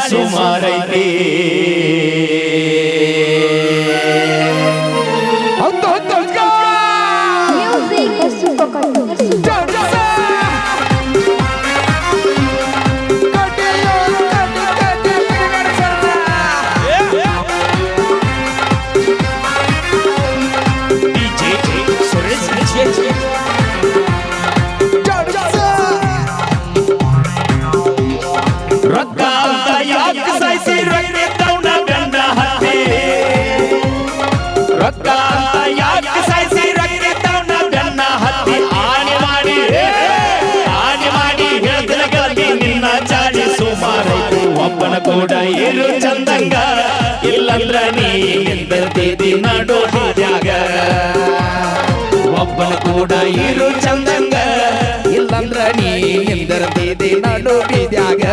ಸುಮಾರೈತಿ ಒಬ್ಬನ ಕೂಡ ಇರು ಚಂದಂಗ ಇಲ್ಲಂದ್ರ ನೀ ನಿಂದಿರ್ತಿದಿ ನಡು ಹಾದ್ಯಾಗ ಒಬ್ಬನ ಕೂಡ ಇರು ಚಂದಂಗ ಇಲ್ಲಂದ್ರ ನೀ ನಿಂದಿರ್ತಿದಿ ನಡು ಬೀದ್ಯಾಗ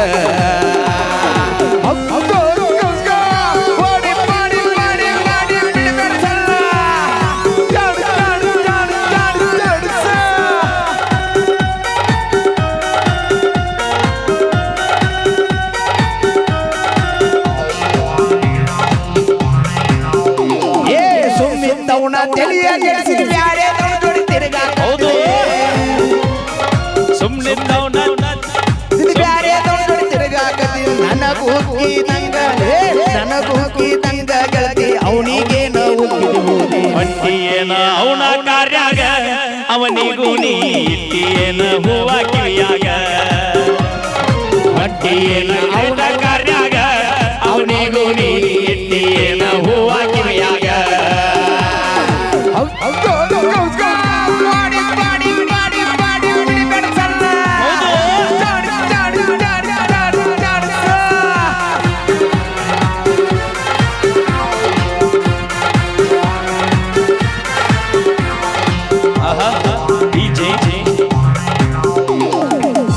ಹೊಟ್ಟಿಯೇನ ಅವನ ಕಾರ್ಯಾಗ ಅವನಿಗೂ ನೀ ಇಟ್ಟಿಯೇನ ಹೂವ ಕಿವಿಯಾಗ ಹೊಟ್ಟಿಯೇನ ಅವನ ಕಾರ್ಯಾಗ ಅವನಿಗೂ ನೀ ಇಟ್ಟಿಯೇನ ಹೂವ ಕಿವಿಯಾಗ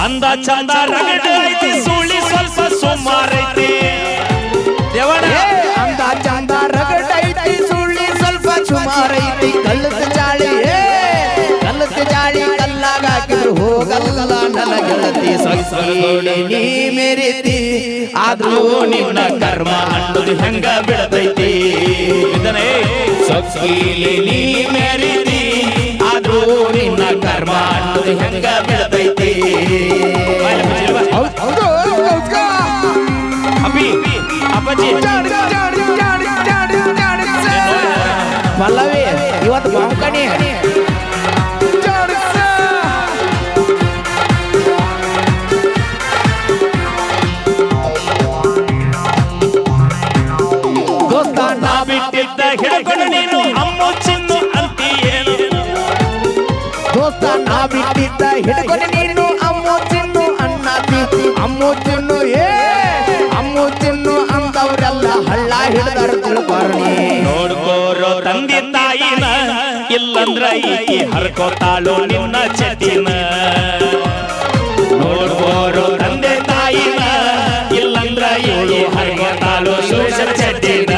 ಅಂದ ಚಂದ ರಗಡ ಐತಿ ಸುಳಿ ಸ್ವಲ್ಪ ಸುಮಾರೈತಿ ದೇವರ ಅಂದ ಚಂದ ರಗಡ ಐತಿ ಸುಳಿ ಸ್ವಲ್ಪ ಸುಮಾರೈತಿ ಕಲ್ಲದ ಜಾಳಿ ಕಲ್ಲಾಗ ಹಾಕಿದ್ರು ಹೋಗಲ್ಲ ನನ್ನ ಗೆಳತಿ ಸೊಗಸೋಡಿ ನೀ ಮೆರಿತಿ ಆದ್ರೂ ನಿನ್ನ ಕರ್ಮ ಅನ್ನೋದು ಹೆಂಗ ಬಿಡತೈತಿ ಸೊಗಸೀಲಿ ನೀ ಮೆರಿತಿ ಆದ್ರೂ ನಿನ್ನ ಕರ್ಮ ಅನ್ನೋದು ಹೆಂಗ ಬಿಡತೈತಿ ಪಲ್ಲವಿ ಇವತ್ತು ಬಾಂಕಣಿ ದೋಸ್ತ ನಾ ಬಿಟ್ಟಿದ್ದ ಹಿಡ್ಕೊಂಡು ನೀನು ಅಮ್ಮ ಚಿನ್ನು ಅಂತೀಯೇನು ದೋಸ್ತ ನಾ ಬಿಟ್ಟಿದ್ದ ಹಿಡ್ಕೊಂಡು ನೀನು ಅಮ್ಮು ಚಿನ್ನು ಅನ್ನತಿ ಅಮ್ಮು ಚಿನ್ನು ಅಮ್ಮು ಚಿನ್ನು ಅಂತವ್ರೆಲ್ಲ ಹಳ್ಳ ಹಿಡ್ದಾರ ತಿಳ್ಕೊರ್ಣಿ ನೋಡ್ಕೋರೋ ತಂದೆ ತಾಯಿನ ಇಲ್ಲಂದ್ರ ಈಕಿ ಹರ್ಕೋತಾಳು ನಿನ್ನ ಚಟಿನ ನೋಡ್ಕೋರೋ ತಂದೆ ತಾಯಿನ ಇಲ್ಲಂದ್ರ ಈಕಿ ಹರ್ಕೋತಾಳು ಸೂಸರ ಚಟಿನ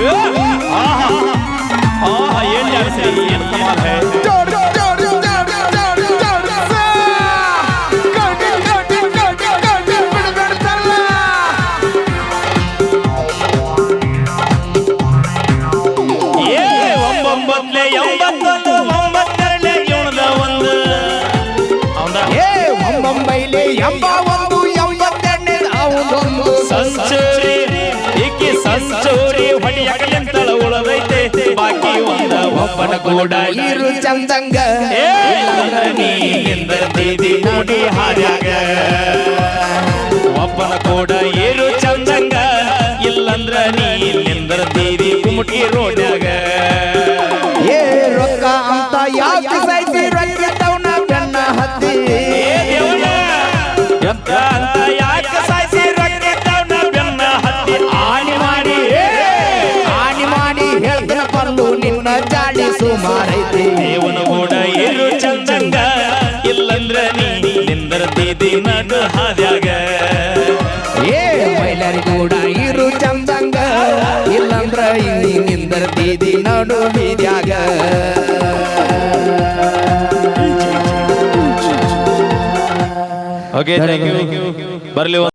ಏನು ಕಮಾಲ್ ಹೈ ಸಂಚೂರಿ ಹೊಡಿಯಕಲಿಂತಳ ಉಳದೈತೆ ಬಾಕಿ ಒಂದ ಒಬ್ಬನ ಕೂಡ ಇರು ಚಂದಂಗ ನೀ ನಿಂದಿರ್ತಿದಿ ನೋಡಿ ಹಾರ್ಯಾಗ ಒಬ್ಬನ ಕೂಡ ಇರು ಚಂದಂಗ ಇಲ್ಲಂದ್ರ ನೀ ನಿಂದಿರ್ತಿದಿ ಕುಮಟಿ ರೋಡ್ಯಾಗ ರೊಕ್ಕ ಅಂತ ಯಾಕೆ ಸೈತಿ ರೊಕ್ಕದವನ ಬೆನ್ನ ಹತ್ತಿ ಅಂತ ಯಾಕೆ ಸಾಯ್ಸಿ ರೊಕ್ಕದವನ ಬೆನ್ನ ಹತ್ತಿ ಆಣಿ ಮಾಡಿ ಹೇಳ್ತಿನ ಪಲ್ಲು ನಿನ್ನ ಜಾಡಿ ಸುಮಾರೈತಿ ದೇವನ ಕೂಡ ಇರು ಚಂದಂಗ ಇಲ್ಲಂದ್ರ ನೀ ನಿಂದಿರ್ತಿದಿ ನಡು ಹಾದ್ಯಾಗ ಮೈಲಾರಿ ಕೂಡ ಇರು ಚಂದಂಗ ಇಲ್ಲಂದ್ರ ನಿಂದಿರ್ತಿದಿ ನಡು ಬೀದ್ಯಾಗ ಓಕೆ ಥ್ಯಾಂಕ್ ಯು ಬರ್ಲಿ